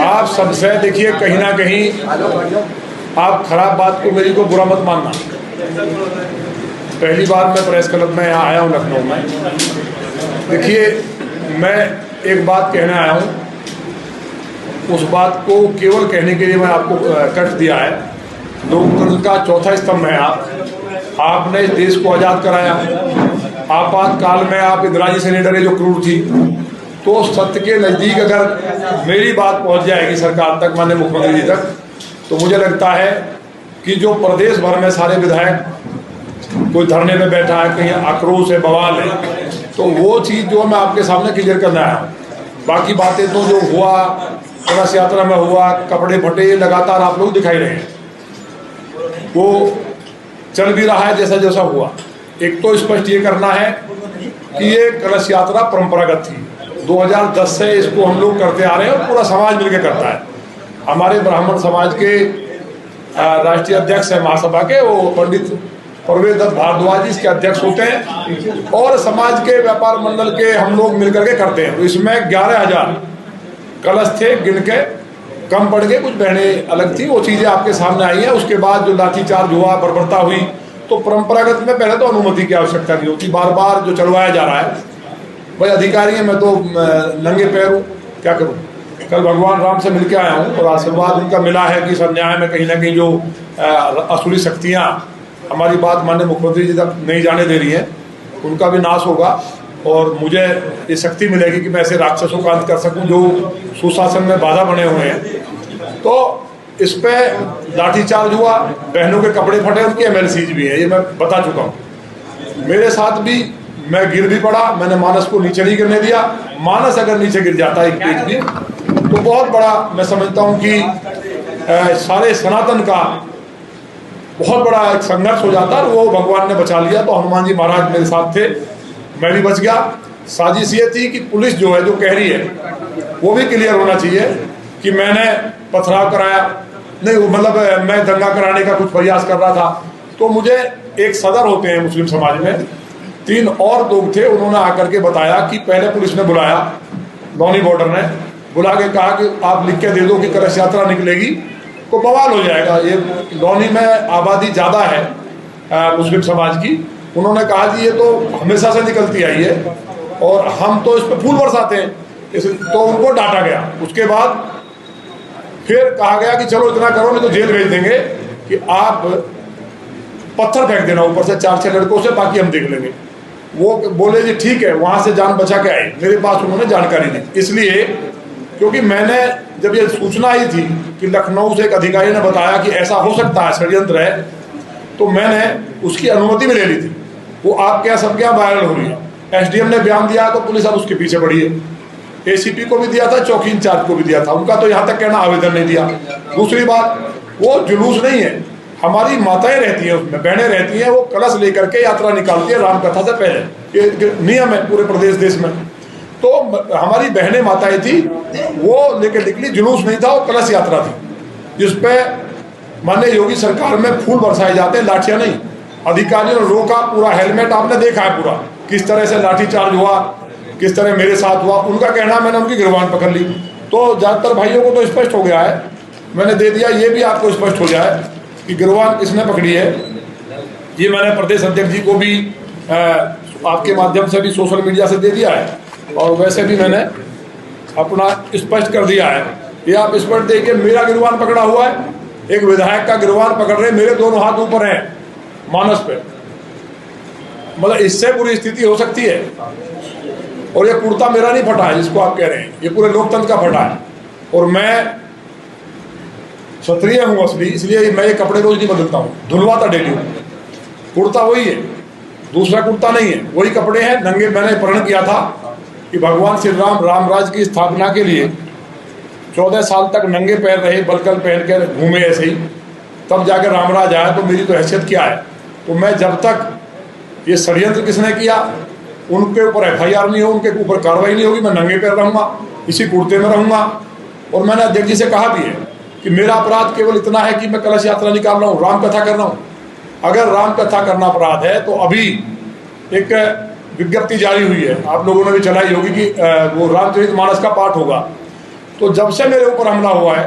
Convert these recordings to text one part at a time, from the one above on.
आप सबसे देखिए, कहीं ना कहीं आप खराब बात को मेरी को बुरा मत मानना। पहली बार मैं प्रेस क्लब में यहाँ आया हूँ लखनऊ में। देखिए, मैं एक बात कहने आया हूँ, उस बात को केवल कहने के लिए मैं आपको कष्ट दिया है। लोकतंत्र का चौथा स्तंभ है आप। आपने इस देश को आज़ाद कराया। आपातकाल में आप इंदिरा जी से नहीं डरे जो क्रूर थी। तो सत्य के नज़दीक अगर मेरी बात पहुंच जाएगी सरकार तक, माननीय मुख्यमंत्री जी तक, तो मुझे लगता है कि जो प्रदेश भर में सारे विधायक कोई धरने में बैठा है, कहीं आक्रोश है, बवाल है, तो वो चीज़ जो मैं आपके सामने क्लियर करना आया हूँ। बाकी बातें तो जो हुआ कलश यात्रा में हुआ, कपड़े फटे, लगातार आप लोग दिखाई रहे हैं, वो चल भी रहा है जैसा जैसा हुआ। एक तो स्पष्ट ये करना है कि ये कलश यात्रा परंपरागत थी। 2010 से इसको हम लोग करते आ रहे हैं और पूरा समाज मिलकर करता है। हमारे ब्राह्मण समाज के राष्ट्रीय अध्यक्ष है महासभा के, वो पंडित परवेज दत्त भारद्वाज इसके अध्यक्ष होते हैं, और समाज के व्यापार मंडल के हम लोग मिलकर के करते हैं। तो इसमें 11,000 कलश थे, गिन के कम पड़ गए, कुछ बहनें अलग थी, वो चीज़ें आपके सामने आई हैं। उसके बाद जो लाठीचार्ज हुआ, बर्बरता हुई, तो परंपरागत में पहले तो अनुमति की आवश्यकता नहीं होती। बार बार जो चलवाया जा रहा है, भाई अधिकारी हैं, मैं तो नंगे पैर हूँ, क्या करूँ। कल भगवान राम से मिलकर आया हूँ और आशीर्वाद उनका मिला है कि इस अन्याय में कहीं ना कहीं जो असुरी शक्तियाँ हमारी बात माननीय मुख्यमंत्री जी तक नहीं जाने दे रही हैं, उनका भी नाश होगा और मुझे ये शक्ति मिलेगी कि मैं ऐसे राक्षसों का अंत कर सकूं जो सुशासन में बाधा बने हुए हैं। तो इस पे लाठीचार्ज हुआ, बहनों के कपड़े फटे, उनके MLCs भी हैं, ये मैं बता चुका हूँ। मेरे साथ भी मैं गिर भी पड़ा, मैंने मानस को नीचे नहीं गिरने दिया। मानस अगर नीचे गिर जाता एक पेज भी, तो बहुत बड़ा मैं समझता हूँ कि सारे सनातन का बहुत बड़ा एक संघर्ष हो जाता है। वो भगवान ने बचा लिया। तो हनुमान जी महाराज मेरे साथ थे, मैं भी बच गया। साजिश ये थी कि पुलिस जो है, जो कह रही है, वो भी क्लियर होना चाहिए कि मैंने पथराव कराया नहीं, मतलब मैं दंगा कराने का कुछ प्रयास कर रहा था। तो मुझे एक सदर होते हैं मुस्लिम समाज में, 3 और लोग थे, उन्होंने आकर के बताया कि पहले पुलिस ने बुलाया, लौनी बॉर्डर ने बुला के कहा कि आप लिख के दे दो कि कलश यात्रा निकलेगी तो बवाल हो जाएगा। ये लौनी में आबादी ज़्यादा है मुस्लिम समाज की। उन्होंने कहा कि ये तो हमेशा से निकलती आई है और हम तो इस पर फूल बरसाते हैं, तो उनको डांटा गया। उसके बाद फिर कहा गया कि चलो इतना करो, नहीं तो जेल भेज देंगे, कि आप पत्थर फेंक देना ऊपर से 4-6 लड़कों से, बाकी हम देख लेंगे। वो बोले जी ठीक है, वहां से जान बचा के आए। मेरे पास उन्होंने जानकारी दी, इसलिए क्योंकि मैंने जब ये सूचना आई थी कि लखनऊ से एक अधिकारी ने बताया कि ऐसा हो सकता है, षड्यंत्र है, तो मैंने उसकी अनुमति भी ले ली थी। वो आपके यहाँ सबके यहाँ वायरल हो रही है। SDM ने बयान दिया तो पुलिस अब उसके पीछे पड़ी है। ACP को भी दिया था, चौकी इंचार्ज को भी दिया था, उनका तो यहाँ तक कहना आवेदन नहीं दिया। दूसरी बात, वो जुलूस नहीं है, हमारी माताएं रहती हैं उसमें, बहनें रहती हैं, वो कलश लेकर के यात्रा निकालती है राम कथा से पहले। ये नियम है पूरे प्रदेश देश में। तो हमारी बहनें माताएं थी, वो लेकर निकली, जुलूस नहीं था, वो कलश यात्रा थी, जिसपे माननीय योगी सरकार में फूल बरसाए जाते हैं, लाठियां नहीं। अधिकारियों ने रोका, पूरा हेलमेट आपने देखा है, पूरा किस तरह से लाठीचार्ज हुआ, किस तरह मेरे साथ हुआ। उनका कहना मैंने उनकी गिरबान पकड़ ली। तो ज़्यादातर भाइयों को तो स्पष्ट हो गया है, मैंने दे दिया, ये भी आपको स्पष्ट हो जाए कि गिरबान किसने पकड़ी है। ये मैंने प्रदेश अध्यक्ष जी को भी आपके माध्यम से भी सोशल मीडिया से दे दिया है, और वैसे भी मैंने अपना स्पष्ट कर दिया है। ये आप स्पष्ट देखिए, मेरा गिरबान पकड़ा हुआ है, एक विधायक का गिरबान पकड़ रहे, मेरे दोनों हाथ ऊपर हैं मानस पे। मतलब इससे बुरी स्थिति हो सकती है। और ये कुर्ता मेरा नहीं फटा है जिसको आप कह रहे हैं, ये पूरे लोकतंत्र का फटा है। और मैं क्षत्रिय हूँ असली, इसलिए मैं ये कपड़े रोज नहीं बदलता हूँ, धुलवाता डेली हूँ। कुर्ता वही है, दूसरा कुर्ता नहीं है, वही कपड़े हैं। नंगे मैंने प्रण किया था कि भगवान श्री राम रामराज की स्थापना के लिए 14 साल तक नंगे पैर रहे, बलकल पहन कर घूमे ऐसे ही, तब जाकर रामराज आया। तो मेरी तो हैसियत क्या है। तो मैं जब तक ये षड्यंत्र किसने किया उनके ऊपर FIR नहीं हो, उनके ऊपर कार्रवाई नहीं होगी, मैं नंगे पैर रहूँगा, इसी कुर्ते में रहूँगा। और मैंने अध्यक्ष जी से कहा भी है कि मेरा अपराध केवल इतना है कि मैं कलश यात्रा निकाल रहा हूँ, राम कथा कर रहा हूँ। अगर राम कथा करना अपराध है तो अभी एक विज्ञप्ति जारी हुई है, आप लोगों ने भी चलाई होगी, कि वो रामचरितमानस का पाठ होगा। तो तो जब से मेरे ऊपर हमला हुआ है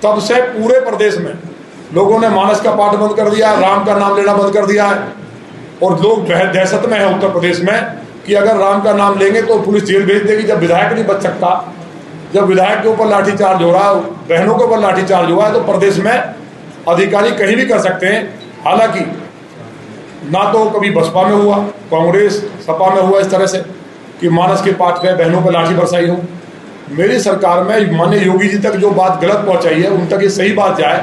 तब से पूरे प्रदेश में लोगों ने मानस का पाठ बंद कर दिया है, राम का नाम लेना बंद कर दिया है, और लोग दहशत में है उत्तर प्रदेश में कि अगर राम का नाम लेंगे तो पुलिस जेल भेज देगी। जब विधायक नहीं बच सकता, जब विधायक के ऊपर लाठीचार्ज हो रहा है, बहनों के ऊपर लाठीचार्ज हुआ है, तो प्रदेश में अधिकारी कहीं भी कर सकते हैं। हालांकि ना तो कभी बसपा में हुआ, कांग्रेस सपा में हुआ इस तरह से कि मानस के पाठ पे बहनों पर लाठी बरसाई हो। मेरी सरकार में माननीय योगी जी तक जो बात गलत पहुंचाई है उन तक ये सही बात जाए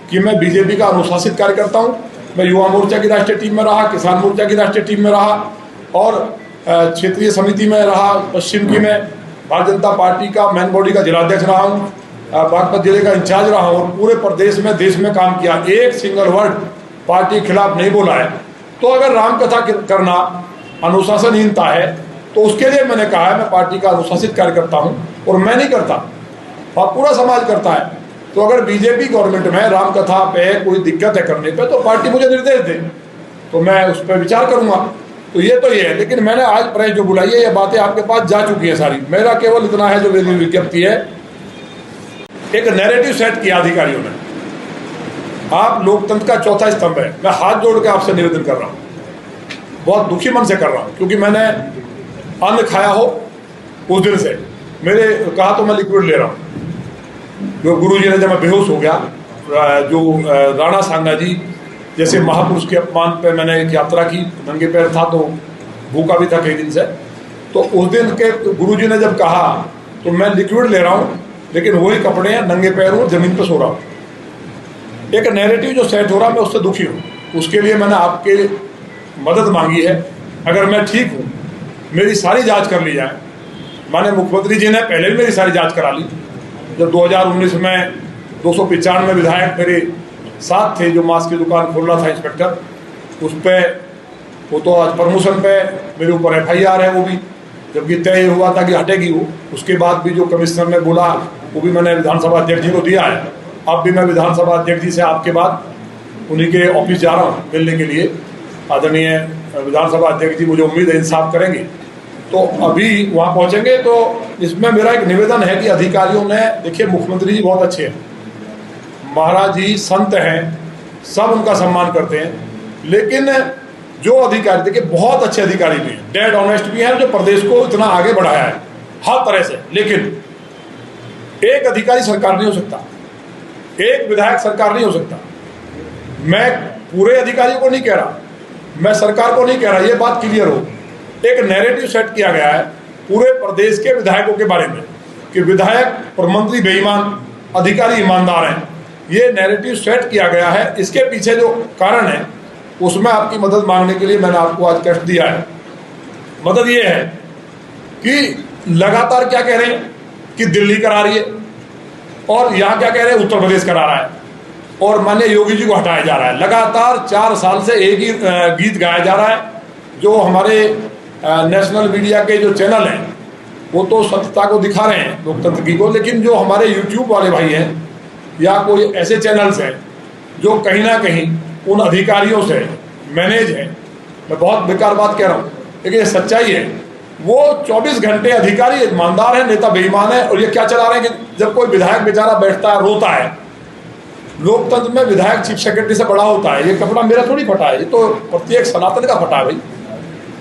कि मैं बीजेपी का अनुशासित कार्यकर्ता हूँ। मैं युवा मोर्चा की राष्ट्रीय टीम में रहा, किसान मोर्चा की राष्ट्रीय टीम में रहा, और क्षेत्रीय समिति में रहा, पश्चिम की में भारतीय जनता पार्टी का मैन बॉडी का जिलाध्यक्ष रहा हूँ, बागपत जिले का इंचार्ज रहा हूँ, और पूरे प्रदेश में देश में काम किया। एक सिंगल वर्ड पार्टी के खिलाफ नहीं बोला है। तो अगर राम कथा करना अनुशासनहीनता है तो उसके लिए मैंने कहा है मैं पार्टी का अनुशासित कार्यकर्ता हूँ, और मैं नहीं करता और पूरा समाज करता है। तो अगर बीजेपी गवर्नमेंट में राम कथा पे कोई दिक्कत है करने पे तो पार्टी मुझे निर्देश दे तो मैं उस पर विचार करूंगा। तो ये है, लेकिन मैंने आज प्रेस जो बुलाई है ये बातें आपके पास जा चुकी है सारी। मेरा केवल इतना है जो मेरी विज्ञप्ति है, एक नैरेटिव सेट किया अधिकारियों ने। आप लोकतंत्र का चौथा स्तंभ है। मैं हाथ जोड़ के आपसे निवेदन कर रहा हूँ, बहुत दुखी मन से कर रहा हूँ, क्योंकि मैंने अन्न खाया हो उस दिन से मेरे कहा तो मैं लिक्विड ले रहा हूँ। जो गुरु जी ने जब मैं बेहोश हो गया, जो राणा सांगा जी जैसे महापुरुष के अपमान पे मैंने एक यात्रा की, नंगे पैर था तो भूखा भी था कई दिन से, तो उस दिन के गुरु जी ने जब कहा तो मैं लिक्विड ले रहा हूँ लेकिन वही कपड़े हैं, नंगे पैर हूँ, जमीन पर सो रहा हूँ। एक नैरेटिव जो सेट हो रहा मैं उससे दुखी हूँ। उसके लिए मैंने आपके मदद मांगी है। अगर मैं ठीक हूँ, मेरी सारी जांच कर ली जाए। माननीय मुख्यमंत्री जी ने पहले भी मेरी सारी जांच करा ली। जब 2019 में 295 विधायक मेरे साथ थे जो मास्क की दुकान खोल रहा था इंस्पेक्टर, उस पर वो तो आज प्रमोशन पे मेरे ऊपर FIR है, वो भी जबकि तय हुआ था कि हटेगी वो। उसके बाद भी जो कमिश्नर ने बोला वो भी मैंने विधानसभा अध्यक्ष जी को दिया है। अब भी मैं विधानसभा अध्यक्ष जी से आपके बाद उन्हीं के ऑफिस जा रहा हूँ मिलने के लिए। आदरणीय विधानसभा अध्यक्ष जी मुझे उम्मीद है इंसाफ करेंगे, तो अभी वहाँ पहुँचेंगे। तो इसमें मेरा एक निवेदन है कि अधिकारियों ने, देखिए मुख्यमंत्री जी बहुत अच्छे हैं, महाराज जी संत हैं, सब उनका सम्मान करते हैं, लेकिन जो अधिकारी देखिए बहुत अच्छे अधिकारी भी हैं, डेड ऑनेस्ट भी हैं, जो प्रदेश को इतना आगे बढ़ाया है हर तरह से। लेकिन एक अधिकारी सरकार नहीं हो सकता, एक विधायक सरकार नहीं हो सकता। मैं पूरे अधिकारियों को नहीं कह रहा, मैं सरकार को नहीं कह रहा, ये बात क्लियर हो। एक नैरेटिव सेट किया गया है पूरे प्रदेश के विधायकों के बारे में कि विधायक और मंत्री बेईमान, अधिकारी ईमानदार हैं। ये नैरेटिव सेट किया गया है। इसके पीछे जो कारण है उसमें आपकी मदद मांगने के लिए मैंने आपको आज कष्ट दिया है। मदद ये है कि लगातार क्या कह रहे हैं कि दिल्ली करा रही है, और यहाँ क्या कह रहे हैं उत्तर प्रदेश करा रहा है, और माननीय योगी जी को हटाया जा रहा है। लगातार 4 साल से एक ही गीत गाया जा रहा है। जो हमारे नेशनल मीडिया के जो चैनल हैं वो तो सत्यता को दिखा रहे हैं, लोकतंत्र की को, लेकिन जो हमारे यूट्यूब वाले भाई हैं या कोई ऐसे चैनल्स हैं जो कहीं ना कहीं उन अधिकारियों से मैनेज है, मैं बहुत बेकार बात कह रहा हूँ लेकिन ये सच्चाई है, वो 24 घंटे अधिकारी ईमानदार है, नेता बेईमान है। और ये क्या चला रहे हैं कि जब कोई विधायक बेचारा बैठता है रोता है, लोकतंत्र में विधायक चीफ सेक्रेटरी से बड़ा होता है। ये कपड़ा मेरा थोड़ी फटा है, ये तो प्रत्येक सनातन का फटा है भाई,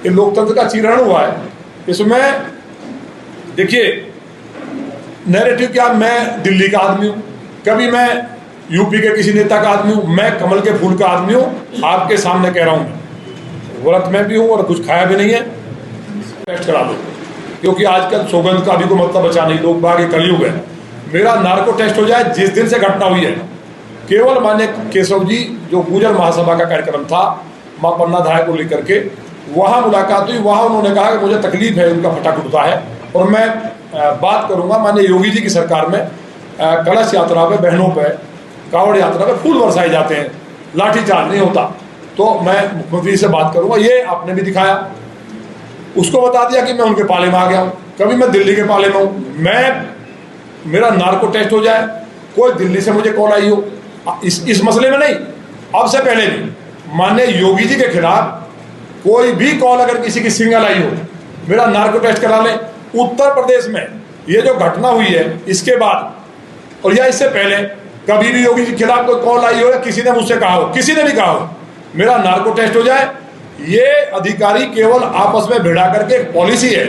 ये लोकतंत्र का चीरण हुआ है। इसमें देखिए नैरेटिव क्या, मैं दिल्ली का आदमी हूँ, कभी मैं यूपी के किसी नेता का आदमी हूँ, मैं कमल के फूल का आदमी हूँ। आपके सामने कह रहा हूँ, व्रत में भी हूँ और कुछ खाया भी नहीं है। टेस्ट करा दो, क्योंकि आजकल सौगंध का भी कोई मतलब बचा नहीं, लोग बाग कलयुग है। मेरा नार्को टेस्ट हो जाए जिस दिन से घटना हुई है, केवल मान्य केशव जी जो गुजर महासभा का कार्यक्रम था माँ पन्ना धाय को लेकर के, वहाँ मुलाकात हुई। वहाँ उन्होंने कहा कि मुझे तकलीफ है, उनका फटा टूटता है, और मैं बात करूँगा माननीय योगी जी की सरकार में कलश यात्रा पे, बहनों पे, कावड़ यात्रा पे फूल बरसाए जाते हैं, लाठीचार्ज नहीं होता। तो मैं मुख्यमंत्री से बात करूँगा। ये आपने भी दिखाया, उसको बता दिया कि मैं उनके पाले में आ गया हूँ, कभी मैं दिल्ली के पाले में हूँ। मेरा नार्को टेस्ट हो जाए, कोई दिल्ली से मुझे कॉल आई हो, इस मसले में नहीं, अब से पहले भी माननीय योगी जी के खिलाफ कोई भी कॉल अगर किसी की सिंगल आई हो, मेरा नार्को टेस्ट करा लें। उत्तर प्रदेश में ये जो घटना हुई है इसके बाद और या इससे पहले कभी भी योगी जी के खिलाफ कोई कॉल आई हो या किसी ने मुझसे कहा हो, किसी ने भी कहा हो मेरा नार्को टेस्ट हो जाए, ये अधिकारी केवल आपस में भिड़ा करके एक पॉलिसी है।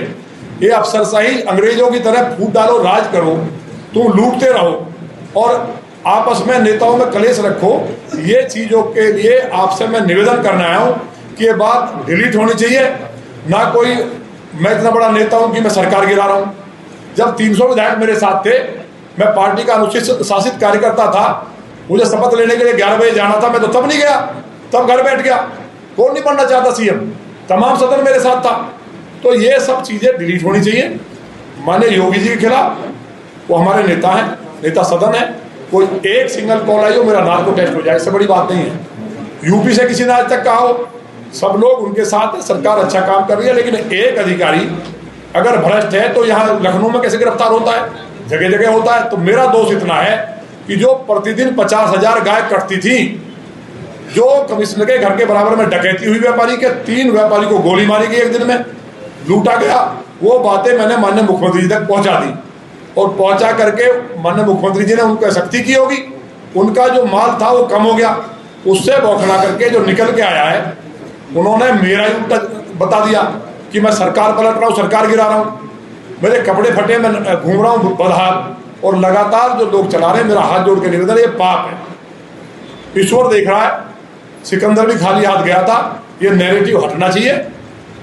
ये अफसरशाही अंग्रेजों की तरह फूट डालो, राज करो, तुम लूटते रहो और आपस में नेताओं में कलेश रखो। ये चीजों के लिए आपसे मैं निवेदन करने आया हूं कि ये बात डिलीट होनी चाहिए। ना कोई मैं इतना बड़ा नेता हूं कि मैं सरकार गिरा रहा हूं। जब 300 विधायक मेरे साथ थे, मैं पार्टी का अनुसूचित शासित कार्यकर्ता था, मुझे शपथ लेने के लिए 11 बजे जाना था, मैं तो तब नहीं गया, तब घर बैठ गया। कौन नहीं बनना चाहता सीएम, तमाम सदन मेरे साथ था। तो ये सब चीजें डिलीट होनी चाहिए। माननीय योगी जी के खिलाफ, वो हमारे नेता हैं, नेता सदन है, कोई एक सिंगल कॉल आई हो मेरा नार्को टेस्ट हो जाए, इससे बड़ी बात नहीं है। यूपी से किसी ने आज तक कहा हो, सब लोग उनके साथ है, सरकार अच्छा काम कर रही है, लेकिन एक अधिकारी अगर भ्रष्ट है तो यहाँ लखनऊ में कैसे गिरफ्तार होता है, जगह जगह होता है। तो मेरा दोष इतना है कि जो प्रतिदिन 50,000 गाय कटती थी, जो कमिश्नर के घर के बराबर में डकैती हुई व्यापारी के, 3 व्यापारी को गोली मारी गई, एक दिन में लूटा गया, वो बातें मैंने माननीय मुख्यमंत्री जी तक पहुंचा दी और पहुंचा करके माननीय मुख्यमंत्री जी ने उनको सख्ती की होगी। उनका जो माल था वो कम हो गया, उससे बौखला करके जो निकल के आया है, उन्होंने मेरा ही उल्टा बता दिया कि मैं सरकार पलट रहा हूँ, सरकार गिरा रहा हूँ, मेरे कपड़े फटे, मैं घूम रहा हूँ बदहाल, और लगातार जो लोग चला रहे हैं। मेरा हाथ जोड़ के निवेदन, ये पाप है, ईश्वर देख रहा है। सिकंदर भी खाली हाथ गया था। ये नैरेटिव हटना चाहिए।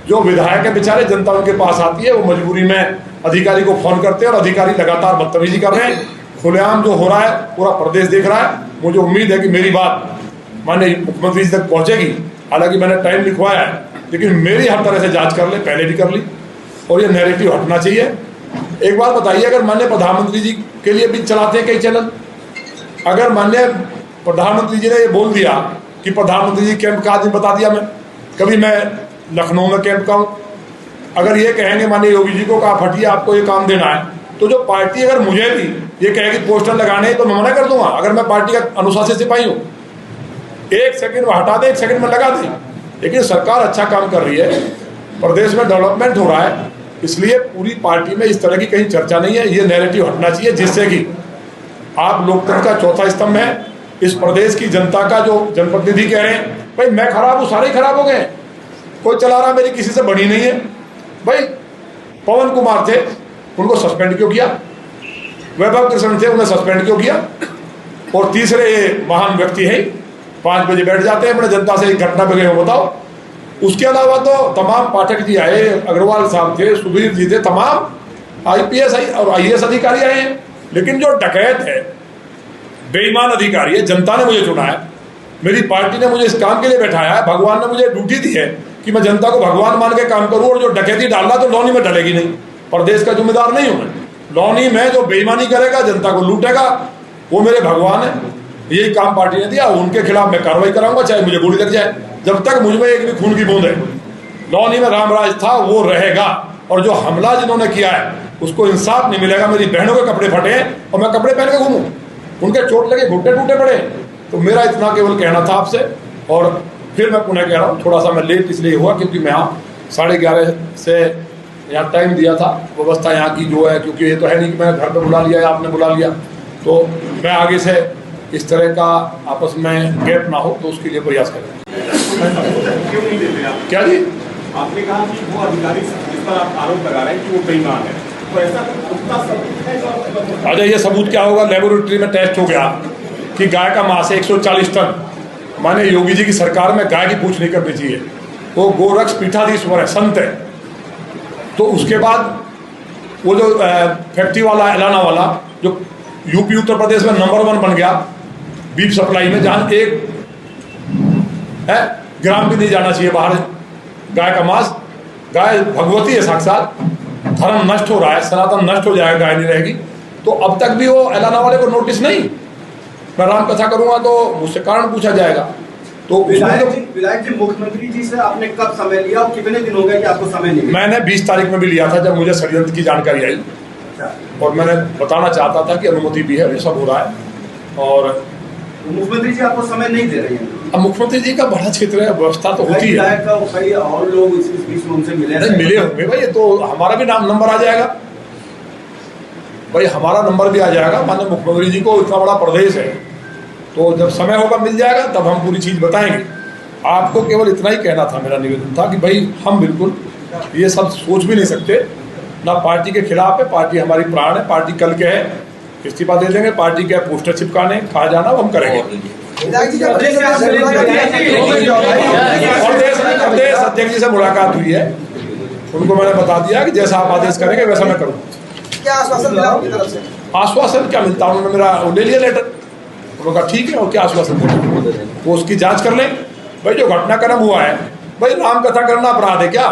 जो विधायक है बेचारे, जनता उनके पास आती है, वो मजबूरी में अधिकारी को फोन करते हैं और अधिकारी लगातार बदतमीजी कर रहे हैं। खुलेआम जो हो रहा है पूरा प्रदेश देख रहा है। मुझे उम्मीद है कि मेरी बात माननीय मुख्यमंत्री जी तक पहुंचेगी। हालांकि मैंने टाइम लिखवाया है, लेकिन मेरी हर तरह से जांच कर ले, पहले भी कर ली, और ये नैरेटिव हटना चाहिए। एक बात बताइए, अगर माननीय प्रधानमंत्री जी के लिए भी चलाते हैं कई चैनल, अगर माननीय प्रधानमंत्री जी ने ये बोल दिया कि प्रधानमंत्री जी कैंप का आदमी बता दिया, मैं कभी मैं लखनऊ में कैंप का हूँ, अगर ये कहेंगे माननीय योगी जी को आप हटिए, आपको ये काम देना है, तो जो पार्टी अगर मुझे भी ये कहेगी पोस्टर लगाने, तो मैं मना कर दूंगा। अगर मैं पार्टी का अनुशासित सिपाही हूँ, 1 सेकंड में हटा दे, 1 सेकंड में लगा दे। लेकिन सरकार अच्छा काम कर रही है, प्रदेश में डेवलपमेंट हो रहा है, इसलिए पूरी पार्टी में इस तरह की कहीं चर्चा नहीं है। ये नैरेटिव हटना चाहिए, जिससे कि आप लोकतंत्र का चौथा स्तंभ है। इस प्रदेश की जनता का जो जनप्रतिनिधि कह रहे हैं भाई मैं खराब हूँ, सारे खराब हो गए, कोई चला रहा मेरी किसी से बड़ी नहीं है। भाई पवन कुमार थे, उनको सस्पेंड क्यों किया? वैभव कृष्ण थे, उन्हें सस्पेंड क्यों किया? और तीसरे ये महान व्यक्ति है, 5 बजे बैठ जाते हैं अपने जनता से एक घटना पे गए हो बताओ। उसके अलावा तो तमाम पाठक जी आए, अग्रवाल साहब थे, सुधीर जी थे, तमाम IPS और IAS अधिकारी आए हैं। लेकिन जो डकैत है, बेईमान अधिकारी है, जनता ने मुझे चुना है, मेरी पार्टी ने मुझे इस काम के लिए बैठाया है, भगवान ने मुझे ड्यूटी दी है कि मैं जनता को भगवान मान के काम करूं। और जो डकैती डालना तो लौनी में डलेगी नहीं, प्रदेश का जिम्मेदार नहीं हूं मैं। लौनी में जो बेईमानी करेगा, जनता को लूटेगा, वो मेरे भगवान है। यही काम पार्टी ने दिया, उनके खिलाफ मैं कार्रवाई कराऊंगा, चाहे मुझे गोली लग जाए। जब तक मुझ में एक भी खून की बूंद है, लौनी में रामराज था, वो रहेगा। और जो हमला जिन्होंने किया है उसको इंसाफ नहीं मिलेगा। मेरी बहनों के कपड़े फटे हैं और मैं कपड़े पहन के घूमूं, उनके चोट लगे, घुटने टूटे पड़े। तो मेरा इतना केवल कहना था आपसे। और फिर मैं पुनः कह रहा हूँ, थोड़ा सा मैं लेट इसलिए हुआ क्योंकि मैं यहाँ 11:30 से यहाँ टाइम दिया था। व्यवस्था यहाँ की जो है, क्योंकि ये तो है नहीं कि मैं घर पे बुला लिया या आपने बुला लिया, तो मैं आगे से इस तरह का आपस में गैप ना हो, तो उसके लिए प्रयास करें। क्यों नहीं देते आप? क्या जी? आपने कहा कि वो अधिकारी जिस पर आप आरोप लगा रहे हैं कि वो बेईमान है, तो ऐसा पुख्ता सबूत है? अच्छा, ये सबूत क्या होगा? लेबोरेटरी में टेस्ट हो गया कि गाय का मांस है 140 टन। माने योगी जी की सरकार में गाय की पूछ नहीं करनी चाहिए, वो गोरक्ष पीठाधीश्वर है, संत है। तो उसके बाद वो जो फैक्ट्री वाला, एलाना वाला, जो यूपी उत्तर प्रदेश में नंबर 1 बन गया बीफ सप्लाई में, जहाँ 1 ग्राम भी नहीं जाना चाहिए बाहर गाय का मांस। गाय भगवती है साक्षात, धर्म नष्ट हो रहा है, सनातन नष्ट हो जाएगा, गाय नहीं रहेगी। तो अब तक भी वो एलाना वाले को नोटिस नहीं। मैं राम कथा करूंगा तो मुझसे कारण पूछा जाएगा। तो विधायक जी, मुख्यमंत्री जी से आपने कब समय लिया और कितने दिन हो गए कि आपको समय नहीं? मैंने 20 तारीख में भी लिया था, जब मुझे षड्यंत्र की जानकारी आई, और मैंने बताना चाहता था कि अनुमति भी है, ये सब हो रहा है। और मुख्यमंत्री जी आपको समय नहीं दे रहे हैं। अब मुख्यमंत्री जी का बड़ा क्षेत्र है, व्यवस्था तो होती है। और लोग इस बीच में उनसे मिले नहीं मिले होंगे भाई, ये तो हमारा भी नंबर आ जाएगा। भाई हमारा नंबर भी आ जाएगा, माननीय मुख्यमंत्री जी को इतना बड़ा प्रदेश है, तो जब समय होगा मिल जाएगा, तब हम पूरी चीज़ बताएंगे। आपको केवल इतना ही कहना था, मेरा निवेदन था कि भाई हम बिल्कुल ये सब सोच भी नहीं सकते, ना पार्टी के खिलाफ है, पार्टी हमारी प्राण है, पार्टी कल के है, इस्तीफा दे देंगे, पार्टी के पोस्टर चिपकाने खा जाना वो हम करेंगे। प्रदेश अध्यक्ष जी से मुलाकात हुई है, उनको मैंने बता दिया कि जैसा आप आदेश करेंगे वैसा मैं करूँगा। क्या आश्वासन मिला आपकी तरफ से? आश्वासन क्या मिलता, उन्होंने मेरा ले लिया लेटर, उन्होंने कहा ठीक है, और क्या आश्वासन देना, वो उसकी जांच कर लें। भाई जो घटनाक्रम हुआ है, भाई राम कथा करना अपराध है क्या?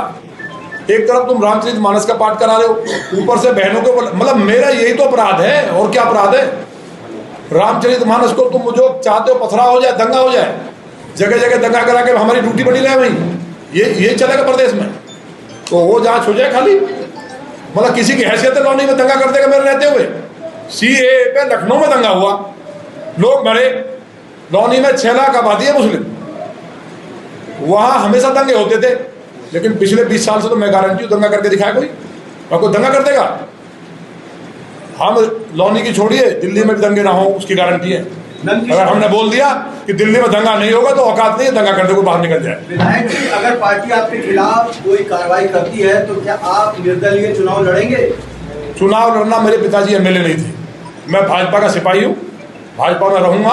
एक तरफ तुम रामचरितमानस का पाठ करा रहे हो, ऊपर से बहनों को, मतलब मेरा यही तो अपराध है, और क्या अपराध है? रामचरितमानस को तुम जो चाहते हो पथरा हो जाए, दंगा हो जाए, जगह जगह दंगा करा के हमारी ड्यूटी बनी रहे भाई, ये चलेगा प्रदेश में? तो वो जांच हो जाए खाली, मतलब किसी की हैसियत लौनी में दंगा कर देगा मेरे रहते हुए। CAA पे लखनऊ में दंगा हुआ, लोग मरे, लौनी में 6 लाख आबादी है मुस्लिम, वहां हमेशा दंगे होते थे, लेकिन पिछले 20 साल से तो मैं गारंटी दंगा करके दिखाया कोई, और कोई दंगा कर देगा? हम लौनी की छोड़िए, दिल्ली में भी दंगे ना हो उसकी गारंटी है। अगर हमने बोल दिया कि दिल्ली में दंगा नहीं होगा तो औकात नहीं है दंगा करने को बाहर निकल जाए। विधायक जी, अगर पार्टी आपके खिलाफ कोई कार्रवाई करती है तो क्या आप निर्दलीय चुनाव लड़ेंगे? चुनाव लड़ना, मेरे पिताजी MLA नहीं थे, मैं भाजपा का सिपाही हूँ, भाजपा में रहूंगा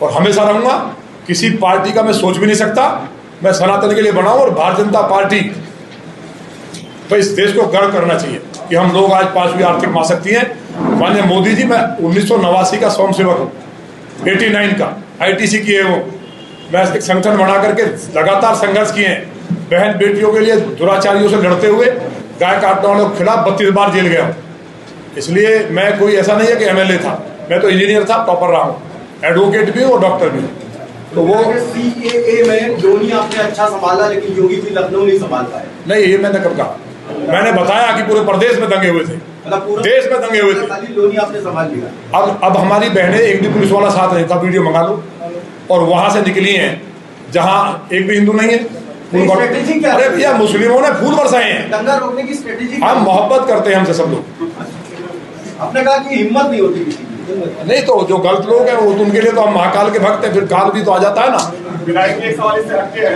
और हमेशा रहूंगा, किसी पार्टी का मैं सोच भी नहीं सकता। मैं सनातन के लिए बना हूं, और भारतीय जनता पार्टी तो इस देश को गर्व करना चाहिए कि हम लोग आज 5वीं आर्थिक महाशक्ति हैं। माननीय मोदी जी, मैं 1989 का स्वयंसेवक हूँ, 89 का ITC किए हूँ, मैं एक संगठन बना करके लगातार संघर्ष किए हैं, बहन बेटियों के लिए दुराचारियों से लड़ते हुए गाय काटने वालों के खिलाफ 32 बार जेल गया हूँ। इसलिए मैं कोई ऐसा नहीं है कि MLA था, मैं तो इंजीनियर था, टॉपर रहा हूँ, एडवोकेट भी हूँ और डॉक्टर भी हूँ। तो वो CAA में धोनी आपने अच्छा संभाला, लेकिन योगी जी लखनऊ नहीं संभाल पाए। नहीं, ये मैंने कब कहा? मैंने बताया कि पूरे प्रदेश में दंगे हुए थे, देश में दंगे हुए थे। धोनी आपने संभाल लिया। अब हमारी बहनें, एक भी पुलिस वाला साथ नहीं था, वीडियो मंगा लो, और वहां से निकली हैं जहां एक भी हिंदू नहीं है। स्ट्रेटेजी क्या? अरे भैया, मुस्लिमों ने फूल बरसाए हैं, दंगा रोकने की स्ट्रेटेजी। हम मोहब्बत करते हैं हमसे सब लोग। आपने कहा कि हिम्मत नहीं होती किसी की। नहीं तो जो गलत लोग हैं वो उनके लिए तो हम महाकाल के भक्त हैं, फिर काल भी तो आ जाता है ना। विधायक जी, एक सवाल इससे हटके है,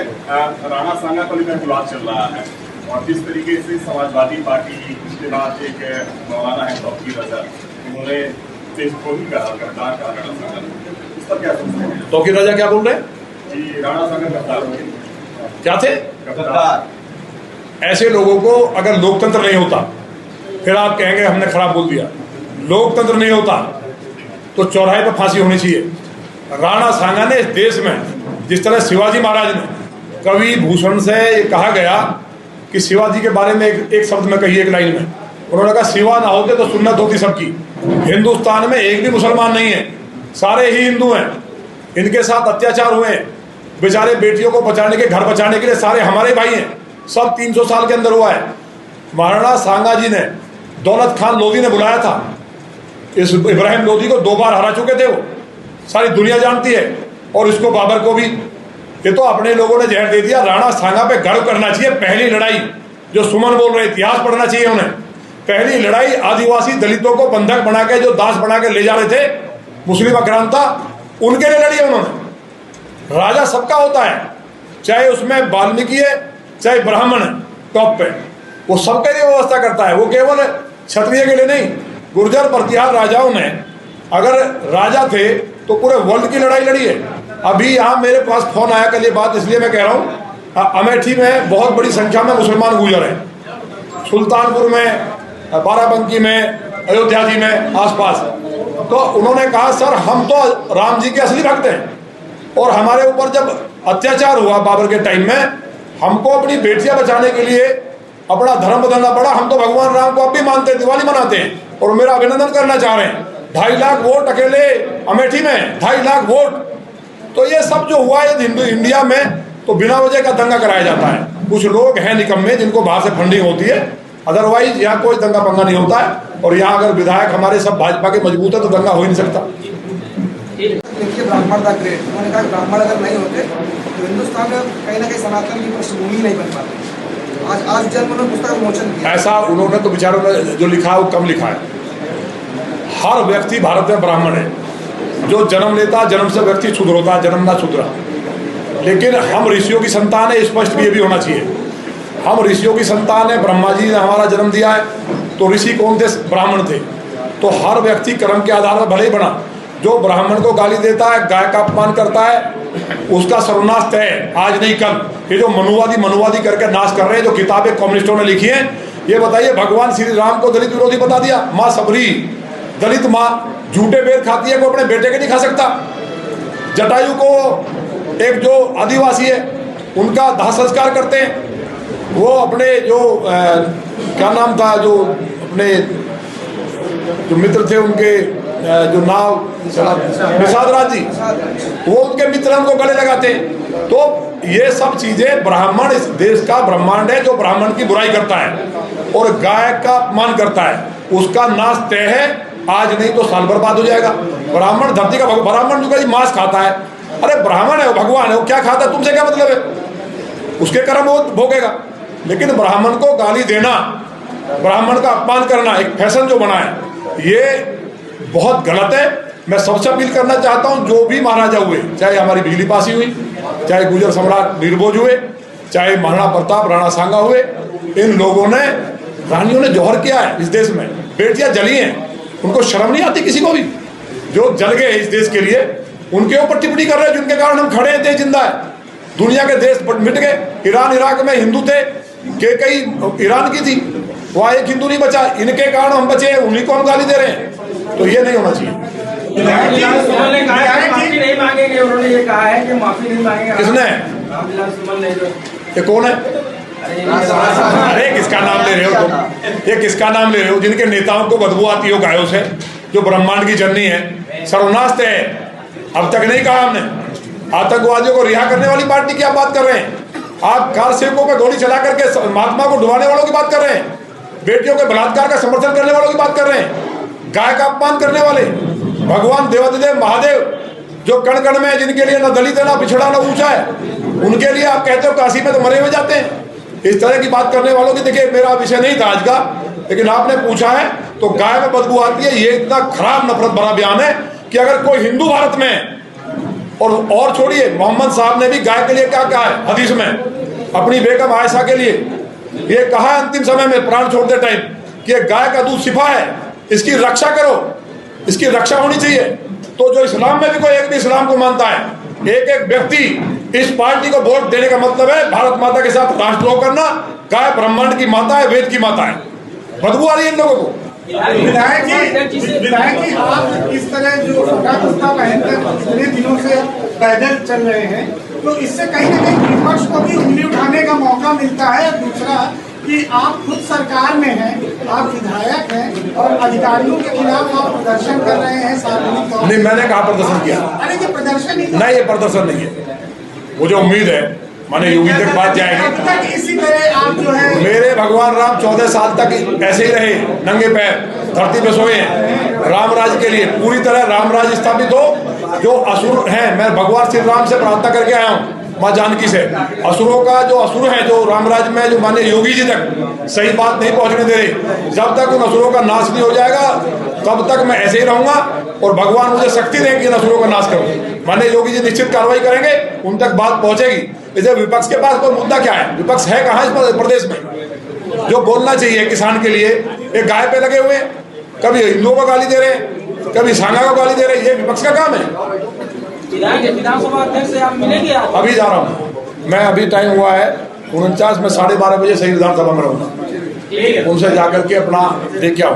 राणा सांगा को लेकर विवाद चल रहा है, और जिस तरीके से समाजवादी पार्टी पिछले बार एक मौलाना है तौकीर रजा, उन्होंने को ही कहा गद्दार कहा राणा सांगा, इस पर क्या सोचते हैं? तौकीर रजा क्या बोल रहे हैं? जी, राणा सांगा गद्दार क्या थे? गद्दार। ऐसे लोगों को अगर लोकतंत्र नहीं होता, फिर आप कहेंगे हमने खराब बोल दिया। लोकतंत्र नहीं होता तो चौराहे पर फांसी होनी चाहिए। राणा सांगा ने इस देश में, जिस तरह शिवाजी महाराज ने, कवि भूषण से ये कहा गया कि शिवाजी के बारे में एक शब्द में कही, एक लाइन में उन्होंने कहा, शिवा ना होते तो सुन्नत होती सबकी। हिंदुस्तान में एक भी मुसलमान नहीं है, सारे ही हिंदू हैं। इनके साथ अत्याचार हुए हैं, बेचारे बेटियों को बचाने के, घर बचाने के लिए सारे हमारे भाई हैं, सब 300 साल के अंदर हुआ है। महाराणा सांगा जी ने, दौलत खान लोधी ने बुलाया था, इस इब्राहिम लोधी को 2 बार हरा चुके थे, वो सारी दुनिया जानती है, और इसको बाबर को भी। ये तो अपने लोगों ने जहर दे दिया। राणा सांगा पे गर्व करना चाहिए। पहली लड़ाई जो सुमन बोल रहे, इतिहास पढ़ना चाहिए उन्हें। पहली लड़ाई आदिवासी दलितों को बंधक बना के, जो दास बना के ले जा रहे थे, मुस्लिम आक्रांता, उनके लिए लड़ी है उन्होंने। राजा सबका होता है, चाहे उसमें वाल्मीकि है चाहे ब्राह्मण है, टॉप पे, वो सबके लिए व्यवस्था करता है, वो केवल क्षत्रिय के लिए नहीं। गुर्जर प्रतिहार राजाओं ने, अगर राजा थे तो पूरे वर्ल्ड की लड़ाई लड़ी है। अभी यहाँ मेरे पास फोन आया कल, ये बात इसलिए मैं कह रहा हूँ, अमेठी में बहुत बड़ी संख्या में मुसलमान गुजर हैं, सुल्तानपुर में, बाराबंकी में, अयोध्या जी में, आसपास। तो उन्होंने कहा, सर हम तो राम जी के असली भक्त हैं, और हमारे ऊपर जब अत्याचार हुआ बाबर के टाइम में, हमको अपनी बेटियां बचाने के लिए अपना धर्म बदलना पड़ा। हम तो भगवान राम को अब भी मानते हैं, दिवाली मनाते हैं, और मेरा अभिनंदन करना चाह रहे हैं। 2.5 लाख वोट अकेले अमेठी में, 2.5 लाख वोट। तो ये सब जो हुआ है हिंदू इंडिया में, तो बिना वजह का दंगा कराया जाता है। कुछ लोग हैं निकम्मे जिनको बाहर से फंडिंग होती है, अदरवाइज यहाँ कोई दंगा पंगा नहीं होता है। और यहाँ अगर विधायक हमारे सब भाजपा के मजबूत है तो दंगा हो ही नहीं सकता। देखिए, ब्राह्मण था ग्रेट, उन्होंने कहा ब्राह्मण अगर नहीं होते तो हिंदुस्तान में कहीं ना कहीं सनातन की पृष्ठभूमि नहीं बन पाती। आज जन्म उन्होंने पुस्तक विमोचन किया। ऐसा उन्होंने तो विचारों में जो लिखा है वो कम लिखा है। हर व्यक्ति भारत में ब्राह्मण है। जो जन्म लेता जन्म से व्यक्ति शूद्र होता है, जन्म ना शूद्र। लेकिन हम ऋषियों की संतान है, स्पष्ट भी ये भी होना चाहिए। हम ऋषियों की संतान है, ब्रह्मा जी ने हमारा जन्म दिया है, तो ऋषि कौन थे? ब्राह्मण थे। तो हर व्यक्ति कर्म के आधार पर भले ही बना। जो ब्राह्मण को गाली देता है, गाय का अपमान करता है, उसका सर्वनाश तय है, आज नहीं कल। ये जो मनुवादी करके नाश कर रहे हैं, जो किताबें कम्युनिस्टों ने लिखी हैं, ये बताइए भगवान श्री राम को दलित विरोधी बता दिया। माँ सबरी दलित माँ झूठे बेर खाती है, वो अपने बेटे के नहीं खा सकता। जटायु को एक जो आदिवासी है उनका दाह संस्कार करते हैं, वो अपने जो क्या नाम था, जो अपने जो मित्र थे उनके जो नाव निषाद राज जी, वो उनके मित्र उनको गले लगाते हैं। तो ये सब चीजें, ब्राह्मण इस देश का ब्रह्मांड है। जो ब्राह्मण की बुराई करता है और गाय का अपमान करता है, उसका नाश तय है, आज नहीं तो साल बर्बाद हो जाएगा। ब्राह्मण धरती का ब्राह्मण जो कहीं मांस खाता है, अरे ब्राह्मण है, वो भगवान है, वो क्या खाता है, तुमसे क्या मतलब है? उसके कर्म वो भोगेगा। लेकिन ब्राह्मण को गाली देना, ब्राह्मण का अपमान करना एक फैशन जो बना है, ये बहुत गलत है। मैं सबसे अपील करना चाहता हूं, जो भी महाराजा हुए, चाहे हमारी बिजली पासी हुई, चाहे गुजर सम्राट नीरबोज हुए, चाहे महाराणा प्रताप राणा सांगा हुए, इन लोगों ने, रानियों ने जौहर किया है इस देश में, बेटियां जली हैं, उनको शर्म नहीं आती किसी को भी? जो जल गए इस देश के लिए, उनके ऊपर टिप्पणी कर रहे हैं, जिनके कारण हम खड़े हैं, देश जिंदा है। दुनिया के देश मिट गए। ईरान इराक में हिंदू थे, के कई ईरान की थी, वहाँ एक हिंदू नहीं बचा, इनके कारण हम बचे, उन्हीं को हम गाली दे रहे हैं। तो ये नहीं होना चाहिए। नहीं मांगेंगे, उन्होंने ये कहा है कि माफी नहीं मांगेंगे। किसने? ये कौन है? अरे किसका नाम ले रहे हो तुम? ये किसका नाम ले रहे हो? जिनके नेताओं को बदबू आती हो गायों से, जो ब्रह्मांड की जननी है, सर्वनाश तय है। अब तक नहीं कहा हमने। आतंकवादियों को रिहा करने वाली पार्टी की आप बात कर रहे हैं। आप कार सेवकों पर गोली चला करके महात्मा को डुबाने वालों की बात कर रहे हैं, बेटियों के बलात्कार का समर्थन करने वालों की बात कर रहे हैं, गाय का अपमान करने वाले। भगवान देवादिदेव महादेव जो कण कण में, जिनके लिए ना दलित है, ना पिछड़ा, ना ऊंचा है, उनके लिए आप कहते हो काशी में तो मरे हुए जाते हैं। इस तरह की बात करने वालों की, देखिए मेरा विषय नहीं था आज का, लेकिन आपने पूछा है तो गाय में बदबू आती है। ये इतना खराब नफरत भरा बयान है कि अगर कोई हिंदू भारत में, और छोड़िए, मोहम्मद साहब ने भी गाय के लिए क्या कहा है हदीस में, अपनी बेगम आयशा के लिए ये कहा है अंतिम समय में प्राण छोड़ते टाइम कि ये गाय का दूध शिफा है, इसकी रक्षा करो, इसकी रक्षा होनी चाहिए। तो जो इस्लाम में भी कोई एक भी इस्लाम को मानता है, एक एक व्यक्ति इस पार्टी को वोट देने का मतलब है भारत माता के साथ राष्ट्रद्रोह करना। गाय ब्रह्मांड की माता है, वेद की माता है। बदबू आ रही है इन लोगों को। विधायक जी, आप इस तरह जो फटा पहनकर इतने दिनों से पैदल चल रहे हैं, तो इससे कहीं ना कहीं विपक्ष को भी उंगली उठाने का मौका मिलता है। दूसरा कि आप खुद सरकार में हैं, आप विधायक हैं और अधिकारियों के खिलाफ आप प्रदर्शन कर रहे हैं सार्वजनिक तौर पर। नहीं, मैंने कहा प्रदर्शन किया? अरे ये प्रदर्शन नहीं, ये प्रदर्शन नहीं है। मुझे उम्मीद है, माने योगी तक बात जाएगी। इसी तरह आप जो है, मेरे भगवान राम 14 साल तक ऐसे ही रहे, नंगे पैर धरती पे सोए हैं। राम राज के लिए पूरी तरह राम राज स्थापित हो। जो असुर हैं, मैं भगवान श्री राम से प्रार्थना करके आया हूँ, माँ जानकी से। असुरों का जो असुर है, जो रामराज में, जो माने योगी जी तक सही बात नहीं पहुंचने दे रहे, जब तक उन असुरों का नाश नहीं हो जाएगा तब तक मैं ऐसे ही रहूंगा। और भगवान मुझे शक्ति देंगे इन असुरों का नाश करूं। माने योगी जी निश्चित कार्रवाई करेंगे, उन तक बात पहुंचेगी। इसे विपक्ष के पास कोई मुद्दा क्या है? विपक्ष है कहाँ इस प्रदेश में जो बोलना चाहिए किसान के लिए? एक गाय पे लगे हुए, कभी हिंदुओं को गाली दे रहे हैं, कभी सांगा को गाली दे रहे हैं। ये विपक्ष का काम है। विधानसभा अध्यक्ष से आप मिलेंगे? अभी जा रहा हूँ मैं, अभी टाइम हुआ है 49, मैं 12:30 बजे सही विधानसभा में रहूँगा। उनसे जाकर के अपना देख के आओ।